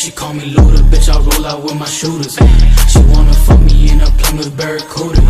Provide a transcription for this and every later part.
She call me Luda, bitch, I roll out with my shooters. She wanna fuck me in a Plymouth Barracuda.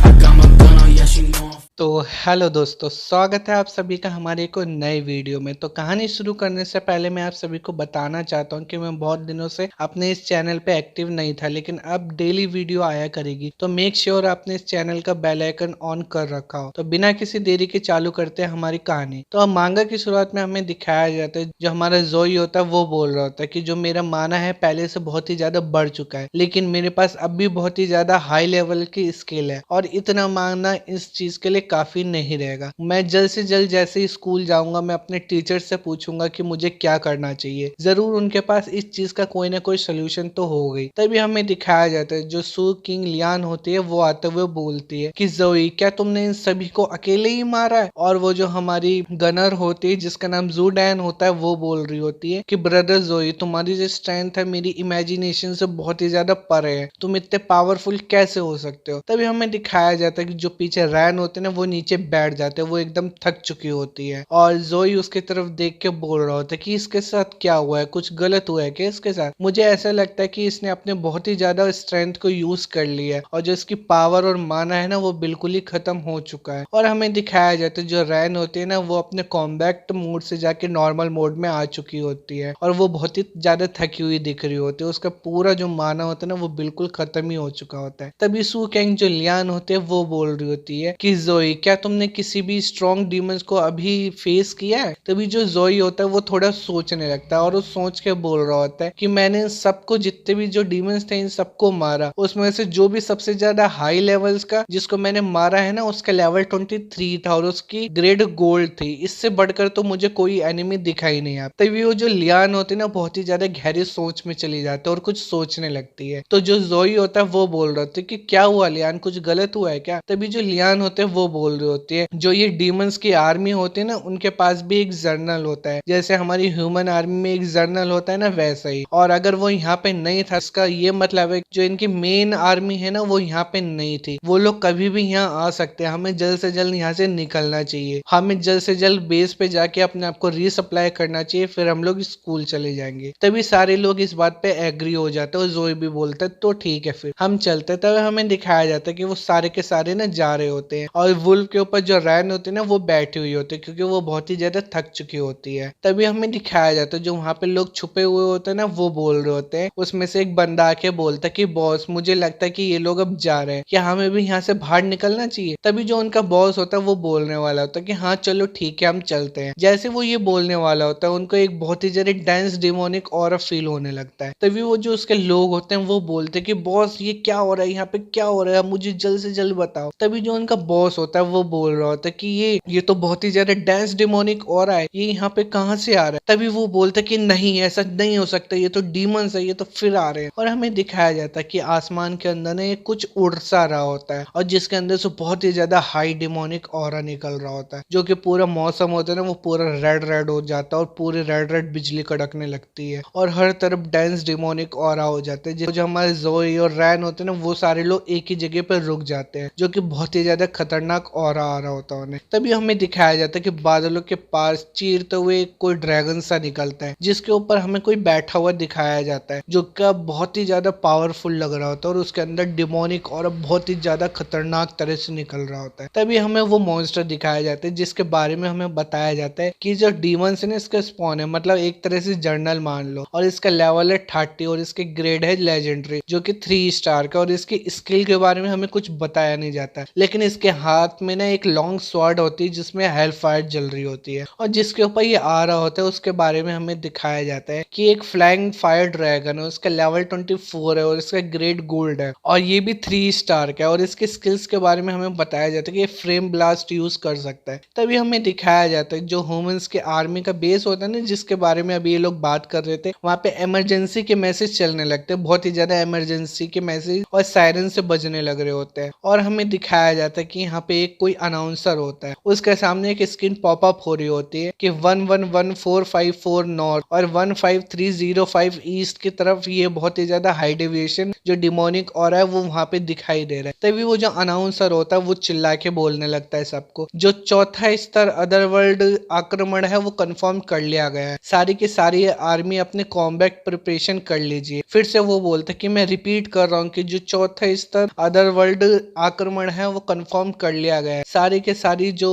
I got my gun on, yeah, she know I'm तो hello दोस्तों, स्वागत है आप सभी का हमारे एक नए वीडियो में। तो कहानी शुरू करने से पहले मैं आप सभी को बताना चाहता हूं कि मैं बहुत दिनों से अपने इस चैनल पे एक्टिव नहीं था, लेकिन अब डेली वीडियो आया करेगी। तो मेक श्योर आपने इस चैनल का बेल आइकन ऑन कर रखा हो। तो बिना किसी देरी के चालू करते हैं हमारी कहानी। तो अब मांगा की शुरुआत में हमें दिखाया जाता है, जो हमारा जोई होता है वो बोल रहा होता है कि जो मेरा माना है पहले से बहुत ही ज्यादा बढ़ चुका है, लेकिन मेरे पास अब भी बहुत ही ज्यादा हाई लेवल की स्किल है और इतना मांगना इस चीज के लिए काफी नहीं रहेगा। मैं जल्द से जल्द जैसे ही स्कूल जाऊंगा मैं अपने टीचर से पूछूंगा कि मुझे क्या करना चाहिए। जरूर उनके पास इस चीज का कोई ना कोई सोल्यूशन तो हो गई। तभी हमें दिखाया जाता है, जो सू किंग लियान होती है वो आते हुए बोलती है कि जोई, क्या तुमने इन सभी को अकेले ही मारा है? और वो जो हमारी गनर होती है जिसका नाम जूडैन होता है वो बोल रही होती है कि ब्रदर जोई, तुम्हारी जो स्ट्रेंथ है मेरी इमेजिनेशन से बहुत ही ज्यादा परे है, तुम इतने पावरफुल कैसे हो सकते हो? तभी हमें दिखाया जाता है कि जो पीछे रैन होते हैं ना वो नीचे बैठ जाते हैं, वो एकदम थक चुकी होती है और जोई उसकी तरफ देख के बोल रहा होता है कि इसके साथ क्या हुआ है, कुछ गलत हुआ है क्या इसके साथ? मुझे ऐसा लगता है कि इसने अपने बहुत ही ज्यादा स्ट्रेंथ को यूज कर लिया है और जो इसकी पावर और माना है ना वो बिल्कुल ही खत्म हो चुका है। और हमें दिखाया जाता है जो रैन होती है ना वो अपने कॉम्बैक्ट मोड से जाके नॉर्मल मोड में आ चुकी होती है और वो बहुत ही ज्यादा थकी हुई दिख रही होती है। उसका पूरा जो माना होता है ना वो बिल्कुल खत्म ही हो चुका होता है। तभी सू कैंग जो लियान होते हैं वो बोल रही होती है कि जोई, क्या तुमने किसी भी स्ट्रॉन्ग डीमंस को अभी फेस किया है? तभी जो जोई होता है वो थोड़ा सोचने लगता है और वो सोच के बोल रहा होता है कि मैंने इन सबको, जितने भी जो डीमंस थे इन सबको मारा, उसमें से जो भी सबसे ज्यादा हाई लेवल्स का जिसको मैंने मारा है ना उसका लेवल 23 था और उसकी ग्रेड गोल्ड थी। इससे बढ़कर तो मुझे कोई एनिमी दिखाई नहीं आता। तभी वो जो लियान होती है ना बहुत ही ज्यादा गहरी सोच में चली जाती है और कुछ सोचने लगती है। तो जो जोई होता है वो बोल रहा होता है कि क्या हुआ लियान, कुछ गलत हुआ है क्या? तभी जो लियान होते हैं वो बोल रहे होती है, जो ये डीमंस की आर्मी होती है ना उनके पास भी एक जर्नल होता है, जैसे हमारी ह्यूमन आर्मी में एक जर्नल होता है ना वैसा ही। और अगर वो यहाँ पे नहीं था इसका ये मतलब है जो इनकी मेन आर्मी है ना वो यहाँ पे नहीं थी, वो लोग कभी भी यहाँ आ सकते हैं। हमें जल्द से जल्द यहाँ से निकलना चाहिए, हमें जल्द से जल्द बेस पे जाके अपने आप को रीसप्लाई करना चाहिए, फिर हम लोग स्कूल चले जाएंगे। तभी सारे लोग इस बात पे एग्री हो जाते हैं और जोई भी बोलता है तो ठीक है फिर हम चलते हैं। तब हमें दिखाया जाता है कि वो सारे के सारे ना जा रहे होते हैं और वुल्फ के ऊपर जो रैन होती है ना वो बैठी हुई होती है क्योंकि वो बहुत ही ज्यादा थक चुकी होती है। तभी हमें दिखाया जाता है जो वहां पे लोग छुपे हुए होते हैं ना वो बोल रहे होते हैं। उसमें से एक बंदा आके बोलता है कि बॉस, मुझे लगता है कि ये लोग अब जा रहे हैं, क्या हमें भी यहाँ से बाहर निकलना चाहिए? तभी जो उनका बॉस होता है वो बोलने वाला होता है कि हाँ चलो ठीक है हम चलते हैं। जैसे वो ये बोलने वाला होता है उनको एक बहुत ही ज्यादा डेंस डिमोनिक ऑरा फील होने लगता है। तभी वो जो उसके लोग होते हैं वो बोलते हैं कि बॉस ये क्या हो रहा है, यहाँ पे क्या हो रहा है, मुझे जल्द से जल्द बताओ। तभी जो उनका बॉस होता है वो बोल रहा होता है कि ये तो बहुत ही ज्यादा डेंस डिमोनिक ऑरा है, ये यहाँ पे कहाँ से आ रहा है? तभी वो बोलते कि नहीं ऐसा नहीं हो सकता, ये तो डीमंस है, ये तो फिर आ रहे हैं। और हमें दिखाया जाता है कि आसमान के अंदर ना कुछ उड़ सा रहा होता है और जिसके अंदर से बहुत ही ज्यादा हाई डिमोनिक ऑरा निकल रहा होता है, जो कि पूरा मौसम होता है ना वो पूरा रेड रेड हो जाता है और पूरी रेड रेड बिजली कड़कने लगती है और हर तरफ डेंस डिमोनिक ऑरा हो जाते हैं। जो हमारे जोई और रैन होते हैं ना वो सारे लोग एक ही जगह पर रुक जाते हैं, जो कि बहुत ही ज्यादा खतरनाक ऑरा आ रहा होता है उन्हें। तभी हमें दिखाया जाता है कि बादलों के पास चीरते हुए कोई ड्रैगन सा निकलता है जिसके ऊपर हमें कोई बैठा हुआ दिखाया जाता है, जो कि बहुत ही ज्यादा पावरफुल लग रहा होता है और उसके अंदर डिमोनिक और बहुत ही ज्यादा खतरनाक तरह से निकल रहा होता है। तभी हमें वो मॉन्स्टर दिखाया जाता है जिसके बारे में हमें बताया जाता है कि जो डीमंस है ना इसका स्पॉन है, मतलब एक तरह से जर्नल मान लो, और इसका लेवल है 30 और इसके ग्रेड है लेजेंडरी जो कि 3 स्टार का, और इसकी स्किल के बारे में हमें कुछ बताया नहीं जाता। लेकिन इसके हाथ में ना एक लॉन्ग स्वॉर्ड होती है जिसमें हेल फायर जल रही होती है और जिसके ऊपर ये आ रहा होता है उसके बारे में हमें दिखाया जाता है कि एक फ्लाइंग फायर ड्रैगन है, उसका लेवल 24 है और इसका ग्रेड गोल्ड है और ये भी 3 स्टार का है और इसके स्किल्स के बारे में हमें बताया जाता है कि ये फ्रेम ब्लास्ट यूज कर सकता है। तभी हमें दिखाया जाता है जो ह्यूमंस के आर्मी का बेस होता है ना जिसके बारे में अभी ये लोग बात कर रहे थे, वहां पे इमरजेंसी के मैसेज चलने लगते हैं, बहुत ही ज्यादा इमरजेंसी के मैसेज और सायरन से बजने लग रहे होते हैं। और हमें दिखाया जाता है कि यहाँ पे पे एक कोई अनाउंसर होता है, उसके सामने एक स्क्रीन पॉपअप हो रही होती है कि 111454 नॉर्थ और 15305 ईस्ट की तरफ ये बहुत ही ज्यादा हाई डेविएशन जो डिमोनिक ऑरा है वो वहां पे दिखाई दे रहा है। तभी वो जो अनाउंसर होता है वो चिल्ला के बोलने लगता है सबको, जो चौथा स्तर अदरवर्ल्ड आक्रमण है वो कंफर्म कर लिया गया है, सारी की सारी आर्मी अपने कॉम्बैट प्रिपरेशन कर लीजिए। फिर से वो बोलते कि मैं रिपीट कर रहा हूँ कि जो चौथा स्तर अदरवर्ल्ड आक्रमण है वो कंफर्म कर लिया गया है, सारी के सारी जो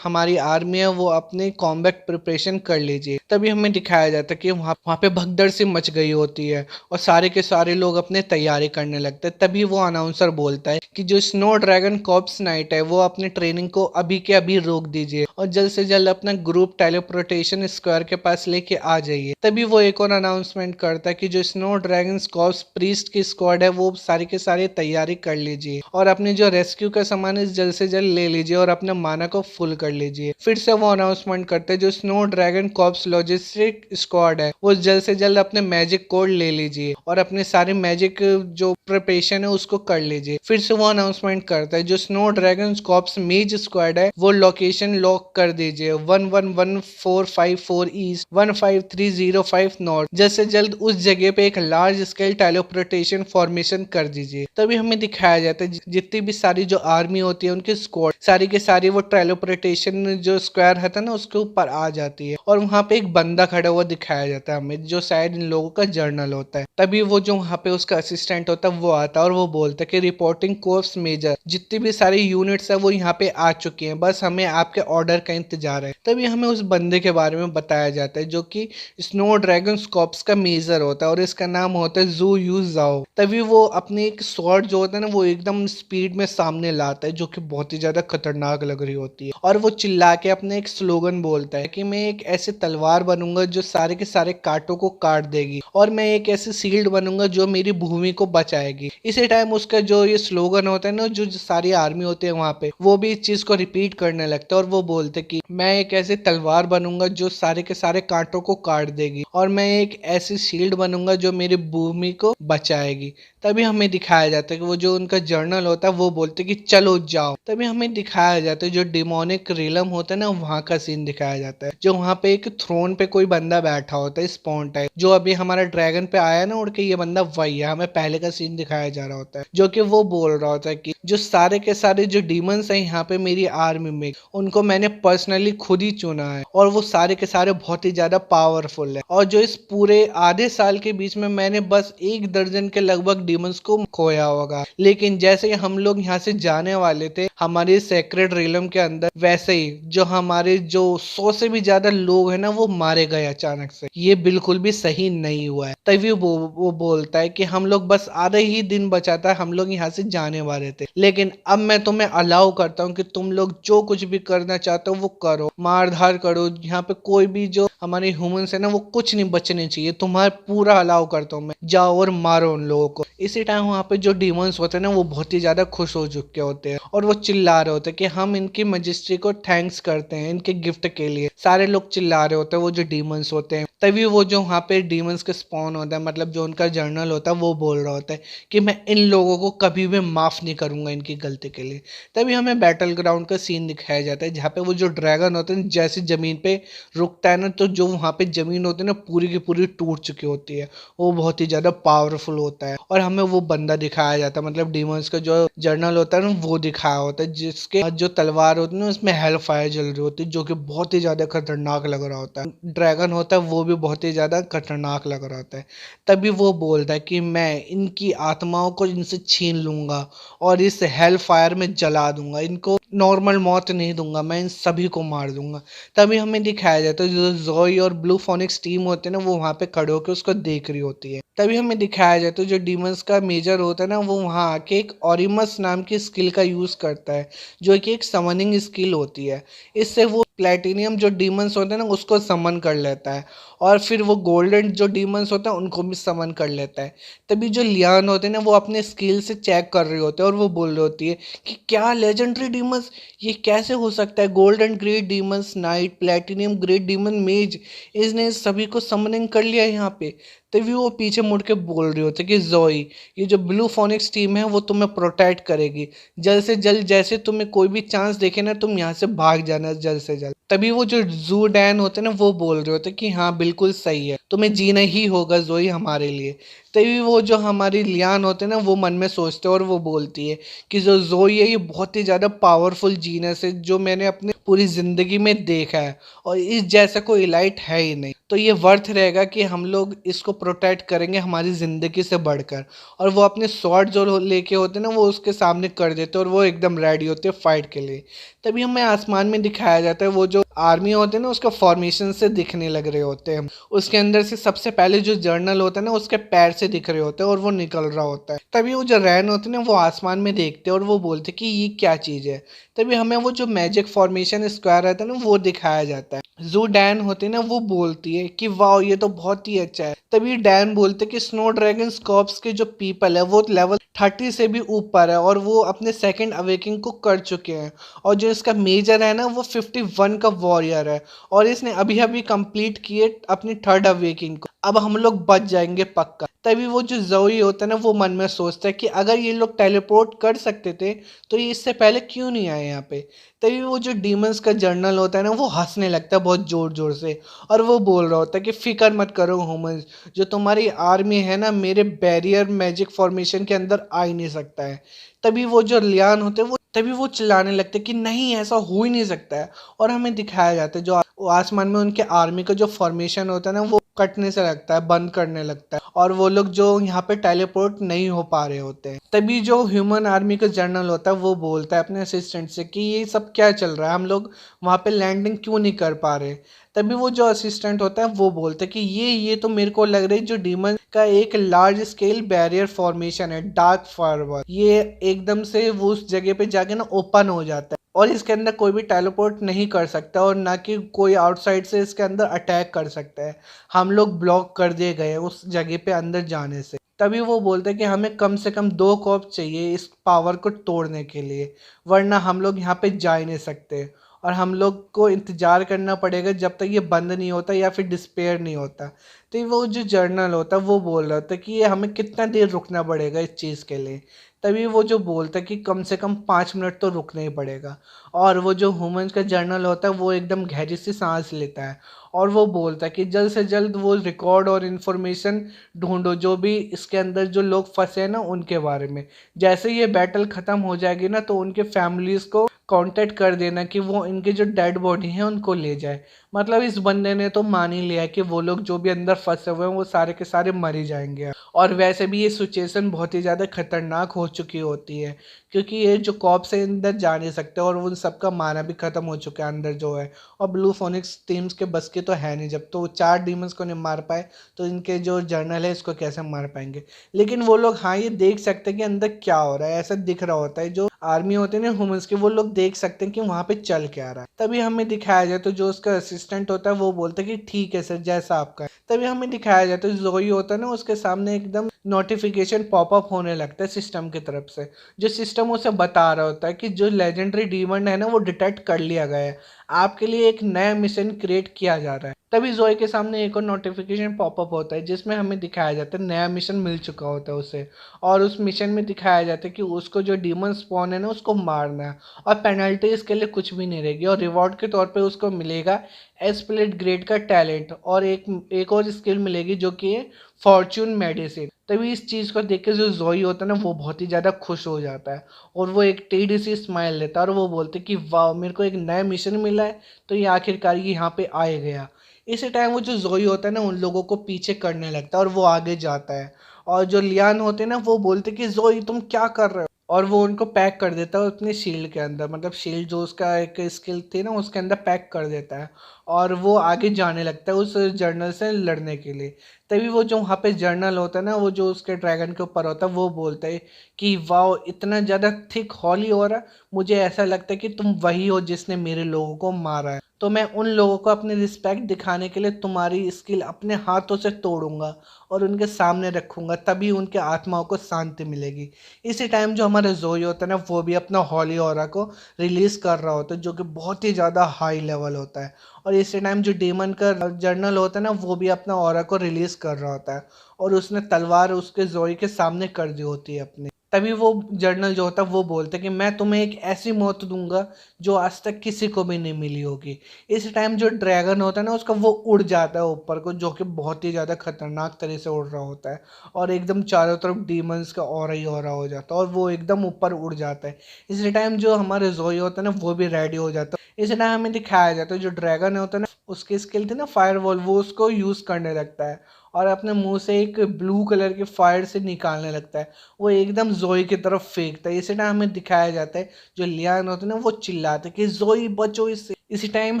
हमारी आर्मी है वो अपने कॉम्बैट प्रिपरेशन कर लीजिए। तभी हमें दिखाया जाता है कि वहां पे भगदड़ सी मच गई होती है और सारे के सारे लोग अपने तैयारी करने लगते हैं। तभी वो अनाउंसर बोलता है कि जो स्नो ड्रैगन कॉर्प्स नाइट है वो अपनी ट्रेनिंग को अभी के अभी रोक दीजिए और जल्द से जल्द अपना ग्रुप टेलीपोर्टेशन स्क्वायर के पास लेके आ जाइए। तभी वो एक और अनाउंसमेंट करता है कि जो स्नो ड्रैगन कॉर्प्स प्रीस्ट की स्क्वाड है वो सारी के सारी तैयारी कर लीजिए और अपने जो रेस्क्यू का सामान है जल्द से जल्द ले लीजिए और अपने माना को फुल कर लीजिए। फिर से वो अनाउंसमेंट करते हैं जो snow dragon corps logistic squad है वो जल्द से जल्द अपने मैजिक कोड ले लीजिए और अपने सारे मैजिक जो प्रिपरेशन है उसको कर लीजिए। फिर से वो अनाउंसमेंट करता है जो स्नो ड्रैगन कॉर्प्स मेज स्क्वाड है वो लोकेशन लॉक कर दीजिए 11154 ईस्ट 15305 नॉर्थ, जल्द से जल्द उस जगह पे एक लार्ज स्केल टेलीपोर्टेशन फॉर्मेशन कर दीजिए। तभी हमें दिखाया जाता है जितनी भी सारी जो आर्मी होती है उनकी स्क्वाड सारी के सारी वो टेलीपोर्टेशन जो स्क्वायर है ना उसके ऊपर आ जाती है और वहां पे एक बंदा खड़ा हुआ दिखाया जाता है हमें, जो शायद इन लोगों का जर्नल होता है। तभी वो जो वहां पे उसका असिस्टेंट होता है वो आता है और वो बोलता है कि रिपोर्टिंग कोर्स मेजर, जितनी भी सारी यूनिट्स है वो यहाँ पे आ चुकी हैं, बस हमें आपके ऑर्डर का इंतजार है। तभी हमें उस बंदे के बारे में बताया जाता है जो कि स्नो ड्रैगन कॉर्प्स का मेजर होता है और इसका नाम होता है जू यू जाओ। तभी वो अपने एक स्वॉर्ड जो होता है ना वो एकदम स्पीड में सामने लाता है जो कि बहुत ही ज्यादा खतरनाक लग रही होती है और वो चिल्ला के अपने एक स्लोगन बोलता है कि मैं एक ऐसे तलवार बनूंगा जो सारे के सारे कांटों को काट देगी और मैं एक ऐसे शील्ड बनूंगा जो मेरी भूमि को बचाएगी। इसी टाइम उसका जो ये स्लोगन होता है ना जो सारी आर्मी होती है वहां पे वो भी इस चीज को रिपीट करने लगता है और वो बोलते कि मैं एक ऐसे तलवार बनूंगा जो सारे के सारे कांटों को काट देगी और मैं एक ऐसी शील्ड बनूंगा जो मेरी भूमि को बचाएगी। तभी हमें दिखाया जाता है कि वो जो उनका जर्नल होता है वो बोलते कि चलो जाओ। तभी हमें दिखाया जाता है जो डिमोनिक रिलम होता है ना वहां का सीन दिखाया जाता है, जो वहां पे एक थ्रोन पे कोई बंदा बैठा होता है स्पॉन टाइप, जो अभी हमारा ड्रैगन पे आया ना उड़ के, ये बंदा वही है, हमें पहले का सीन दिखाया जा रहा होता है जो कि वो बोल रहा होता है कि जो सारे के सारे जो डीमंस हैं यहाँ पे मेरी आर्मी में उनको मैंने पर्सनली खुद ही चुना है और वो सारे के सारे बहुत ही ज्यादा पावरफुल है और जो इस पूरे आधे साल के बीच में मैंने बस 1 दर्जन के लगभग डीमंस को खोया होगा, लेकिन जैसे ही हम लोग यहाँ से जाने वाले थे हमारे सेक्रेट रिलम के अंदर वैसे ही जो हमारे जो 100 से भी ज्यादा लोग हैं ना वो मारे गए अचानक से। ये बिल्कुल भी सही नहीं हुआ है। तभी वो बोलता है कि हम लोग बस आधे ही दिन बचा था, हम लोग यहाँ से जाने वाले थे, लेकिन अब मैं तुम्हें अलाउ करता हूँ कि तुम लोग जो कुछ भी करना चाहते हो वो करो, मार धार करो, यहाँ पे कोई भी जो हमारे ह्यूमंस है ना वो कुछ नहीं बचने चाहिए, तुम्हारा पूरा अलाउ करता हूँ मैं, जाओ और मारो उन लोगों को। इसी टाइम वहाँ पे जो डीमंस होते हैं ना वो बहुत ही ज्यादा खुश हो चुके होते हैं और वो चिल्ला रहे होते हैं कि हम इनकी मजिस्ट्री को थैंक्स करते हैं इनके गिफ्ट के लिए। सारे लोग चिल्ला रहे होते हैं वो जो डीमंस होते हैं। तभी वो जो वहाँ पे डीमंस के स्पॉन होता है, मतलब जो उनका जर्नल होता है, वो बोल रहा होता है कि मैं इन लोगों को कभी भी माफ नहीं करूंगा इनकी गलती के लिए। तभी हमें बैटल ग्राउंड का सीन दिखाया जाता है जहाँ पे वो जो ड्रैगन होते हैं जैसे जमीन पे रुकता है ना तो जो वहाँ पे जमीन होती है ना पूरी की पूरी टूट चुकी होती है, वो बहुत ही ज्यादा पावरफुल होता है और हमें वो बंदा दिखाया जाता है, मतलब डीमंस का जो जर्नल होता है ना वो दिखाया होता है जिसके जो तलवार होती है ना उसमें हेल फायर जल रही होती है जो कि बहुत ही ज्यादा खतरनाक लग रहा होता है। ड्रैगन होता है वो भी बहुत ही ज्यादा खतरनाक लग रहा होता है। तभी वो बोलता है कि मैं इनकी आत्माओं को इनसे छीन लूंगा और इस हेल फायर में जला दूंगा, इनको नॉर्मल मौत नहीं दूंगा, मैं इन सभी को मार दूंगा। तभी हमें दिखाया जाता है जो जोई और ब्लू फोनिक्स टीम होते हैं ना वो वहां पे खड़े होकर उसको देख रही होती है। तभी हमें दिखाया जाता है जो डीमंस का मेजर होता है ना वो वहां आके एक ऑरिमस नाम की स्किल का यूज करता है जो कि एक समनिंग स्किल होती है। इससे वो प्लेटिनियम जो डीमंस होते हैं ना उसको समन कर लेता है और फिर वो गोल्डन जो डीमंस होते हैं उनको भी समन कर लेता है। तभी जो लियान होते हैं ना वो अपने स्किल से चेक कर रहे होते हैं और वो बोल रही होती है कि क्या लेजेंडरी डीमंस, ये कैसे हो सकता है, golden great demons night, platinum great demon मेज, इसने सभी को समनिंग कर लिया यहाँ पे। तभी वो पीछे मुड़ के बोल रहे होते कि जोई, ये जो ब्लू फोनिक्स टीम है वो तुम्हें प्रोटेक्ट करेगी, जल्द से जल्द जैसे तुम्हें कोई भी चांस देखे ना तुम यहाँ से भाग जाना जल्द से जल्द। तभी वो जो जू डैन होते ना वो बोल रहे होते कि हाँ बिल्कुल सही है, तुम्हें जीना ही होगा जोई हमारे लिए। तभी वो जो हमारी लियान होते ना वो मन में सोचते और वो बोलती है कि जो जोई है ये बहुत ही ज़्यादा पावरफुल जीनस है जो मैंने अपनी पूरी ज़िंदगी में देखा है, और इस जैसा कोई इलाइट है ही नहीं, तो ये वर्थ रहेगा कि हम लोग इसको प्रोटेक्ट करेंगे हमारी ज़िंदगी से बढ़कर। और वो अपने स्वॉर्ड जो लेके होते हैं ना वो उसके सामने कर देते हैं और वो एकदम रेडी होते हैं फाइट के लिए। तभी हमें आसमान में दिखाया जाता है वो जो आर्मी होते हैं ना उसका फॉर्मेशन से दिखने लग रहे होते हैं, उसके अंदर से सबसे पहले जो जर्नल होता है ना उसके पैर से दिख रहे होते हैं और वो निकल रहा होता है। तभी वो जो रैन होते हैं ना वो आसमान में देखते हैं और वो बोलते हैं कि ये क्या चीज़ है। तभी हमें वो जो मैजिक फॉर्मेशन स्क्वायर रहता है ना वो दिखाया जाता है। जो डैन होती है ना वो बोलती है कि वाह ये तो बहुत ही अच्छा है। तभी डैन बोलते कि स्नो ड्रैगन कॉर्प्स के जो पीपल है वो लेवल 30 से भी ऊपर है और वो अपने सेकंड अवेकिंग को कर चुके हैं, और जो इसका मेजर है ना वो 51 का वॉरियर है और इसने अभी अभी कंप्लीट किए अपनी थर्ड अवेकिंग को। अब हम लोग बच जाएंगे पक्का। तभी वो जो जोई होता है ना वो मन में सोचता है कि अगर ये लोग टेलीपोर्ट कर सकते थे तो ये इससे पहले क्यों नहीं आए यहाँ पे। तभी वो जो डीमंस का जर्नल होता है ना वो हंसने लगता है बहुत जोर जोर से, और वो बोल रहा होता है कि फिक्र मत करो ह्यूमंस, जो तुम्हारी आर्मी है ना मेरे बैरियर मैजिक फॉर्मेशन के अंदर आ ही नहीं सकता है। तभी वो जो लियान होते हैं वो चिल्लाने लगते हैं कि नहीं ऐसा हो ही नहीं सकता है, और हमें दिखाया जाता है जो आसमान में उनके आर्मी का जो फॉर्मेशन होता है ना वो कटने से लगता है, बंद करने लगता है, और वो लोग जो यहाँ पे टेलीपोर्ट नहीं हो पा रहे होते हैं। तभी जो ह्यूमन आर्मी का जनरल होता है वो बोलता है अपने असिस्टेंट से कि ये सब क्या चल रहा है, हम लोग वहाँ पे लैंडिंग क्यों नहीं कर पा रहे। तभी वो जो असिस्टेंट होता है वो बोलता है कि ये तो मेरे को लग रही है जो डीमन का एक लार्ज स्केल बैरियर फॉर्मेशन है डार्क फायर, ये एकदम से वो उस जगह पे जाके ना ओपन हो जाता है और इसके अंदर कोई भी टेलीपोर्ट नहीं कर सकता और ना कि कोई आउटसाइड से इसके अंदर अटैक कर सकता है। हम लोग ब्लॉक कर दिए गए उस जगह पे अंदर जाने से। तभी वो बोलते हैं कि हमें कम से कम 2 कॉप चाहिए इस पावर को तोड़ने के लिए, वरना हम लोग यहाँ पे जा ही नहीं सकते और हम लोग को इंतज़ार करना पड़ेगा जब तक ये बंद नहीं होता या फिर डिस्पेयर नहीं होता। तो वो जो जर्नल होता है वो बोल रहा था कि ये हमें कितना देर रुकना पड़ेगा इस चीज़ के लिए। तभी वो जो बोलता है कि कम से कम 5 मिनट तो रुकना ही पड़ेगा, और वो जो ह्यूमन का जर्नल होता है वो एकदम गहरी सी सांस लेता है और वो बोलता है कि जल्द से जल्द वो रिकॉर्ड और इन्फॉर्मेशन ढूंढो जो भी इसके अंदर जो लोग फंसे हैं ना उनके बारे में। जैसे ये बैटल ख़त्म हो जाएगी ना तो उनके फैमिलीज़ को कांटेक्ट कर देना कि वो इनके जो डेड बॉडी हैं उनको ले जाए। मतलब इस बंदे ने तो मान ही लिया कि वो लोग जो भी अंदर फंसे हुए हैं वो सारे के सारे मर ही जाएंगे। और वैसे भी ये सिचुएशन बहुत ही ज़्यादा खतरनाक हो चुकी होती है क्योंकि ये जो कॉप्स है अंदर जा नहीं सकते और उन सबका माना भी खत्म हो चुका है अंदर जो है। और ब्लू फोनिक्स टीम्स के बस के तो है नहीं, जब तो 4 डीमंस को नहीं मार पाए तो इनके जो जर्नल है इसको कैसे मार पाएंगे। लेकिन वो लोग हाँ ये देख सकते हैं कि अंदर क्या हो रहा है, ऐसा दिख रहा होता है। जो आर्मी होते हैं ना ह्यूमंस के वो लोग देख सकते हैं कि वहाँ पे चल क्या रहा है। तभी हमें दिखाया जाए तो जो उसका असिस्टेंट होता है वो बोलता है कि ठीक है सर जैसा आपका है। तभी हमें दिखाया जाता है जोई होता है ना उसके सामने एकदम नोटिफिकेशन पॉपअप होने लगता है सिस्टम की तरफ से, जो सिस्टम उसे बता रहा होता है कि जो लेजेंडरी डीमन है ना वो डिटेक्ट कर लिया गया है, आपके लिए एक नया मिशन क्रिएट किया जा रहा है। तभी जोई के सामने एक और नोटिफिकेशन पॉपअप होता है जिसमें हमें दिखाया जाता है नया मिशन मिल चुका होता है उसे, और उस मिशन में दिखाया जाता है कि उसको जो डीमन स्पॉन है ना उसको मारना है और पेनल्टी इसके लिए कुछ भी नहीं रहेगी, और रिवॉर्ड के तौर पे उसको मिलेगा एस्प्लेट ग्रेड का टैलेंट और एक और स्किल मिलेगी जो कि है फॉर्च्यून मेडिसिन। तभी इस चीज़ को देख के जो जोई होता है ना वो बहुत ही ज़्यादा खुश हो जाता है और वो एक टेढ़ी सी स्माइल लेता है और वो बोलते कि वाह मेरे को एक नया मिशन मिला है तो ये आखिरकार ये यहाँ पे आए गया। इसी टाइम वो जो जोई होता है ना उन लोगों को पीछे करने लगता है और वो आगे जाता है, और जो लियान होते हैं ना वो बोलते कि जोई तुम क्या कर रहे हो, और वो उनको पैक कर देता है अपने शील्ड के अंदर, मतलब शील्ड जो उसका एक स्किल थी ना उसके अंदर पैक कर देता है और वो आगे जाने लगता है उस जर्नल से लड़ने के लिए। तभी वो जो वहाँ पे जर्नल होता है ना वो जो उसके ड्रैगन के ऊपर होता है वो बोलता है कि वाह इतना ज़्यादा थिक हॉली हो रहा है, मुझे ऐसा लगता है कि तुम वही हो जिसने मेरे लोगों को मारा है। तो मैं उन लोगों को अपनी रिस्पेक्ट दिखाने के लिए तुम्हारी स्किल अपने हाथों से तोड़ूंगा और उनके सामने रखूंगा, तभी उनके आत्माओं को शांति मिलेगी। इसी टाइम जो हमारा जोई होता है ना, वो भी अपना हॉली ऑरा को रिलीज कर रहा होता है, जो कि बहुत ही ज़्यादा हाई लेवल होता है। और इसी टाइम जो डेमन का जर्नल होता है ना, वो भी अपना ऑरा को रिलीज कर रहा होता है और उसने तलवार उसके जोई के सामने कर दी होती है अपनी। तभी वो जर्नल जो होता है वो बोलते हैं कि मैं तुम्हें एक ऐसी मौत दूंगा जो आज तक किसी को भी नहीं मिली होगी। इस टाइम जो ड्रैगन होता है ना, उसका वो उड़ जाता है ऊपर को, जो कि बहुत ही ज़्यादा खतरनाक तरह से उड़ रहा होता है और एकदम चारों तरफ डीमंस का ऑरा ही ऑरा हो जाता है और वो एकदम ऊपर उड़ जाता है। इसी टाइम जो हमारे जोई होता है ना, वो भी रेडी हो जाता है। इस टाइम हमें दिखाया जाता है जो ड्रैगन होता है ना, उसकी स्किल थी ना फायर वॉल, वो उसको यूज़ करने लगता है और अपने मुंह से एक ब्लू कलर के फायर से निकालने लगता है। वो एकदम जोई की तरफ फेंकता है। इसी टाइम हमें दिखाया जाता है जो लियान होते हैं ना, वो चिल्लाते हैं कि जोई बचो इससे। इसी टाइम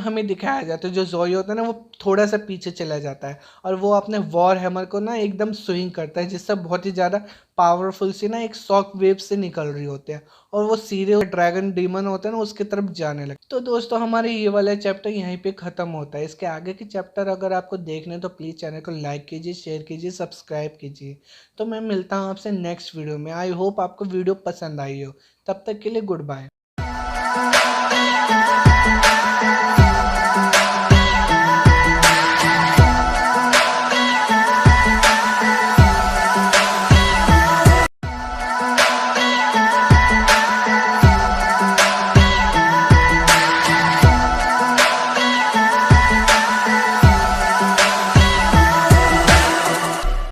हमें दिखाया जाता है जो जोई होता है ना, वो थोड़ा सा पीछे चला जाता है और वो अपने वॉर हैमर को ना एकदम स्विंग करता है, जिससे बहुत ही ज़्यादा पावरफुल सी ना एक शॉक वेव से निकल रही होती है और वो सीधे ड्रैगन डीमन होता है ना, उसकी तरफ जाने लगता है। तो दोस्तों, हमारे ये वाला चैप्टर यहीं पे ख़त्म होता है। इसके आगे के चैप्टर अगर आपको देखने तो प्लीज़ चैनल को लाइक कीजिए, शेयर कीजिए, सब्सक्राइब कीजिए। तो मैं मिलता हूँ आपसे नेक्स्ट वीडियो में। आई होप आपको वीडियो पसंद आई हो। तब तक के लिए गुड बाय।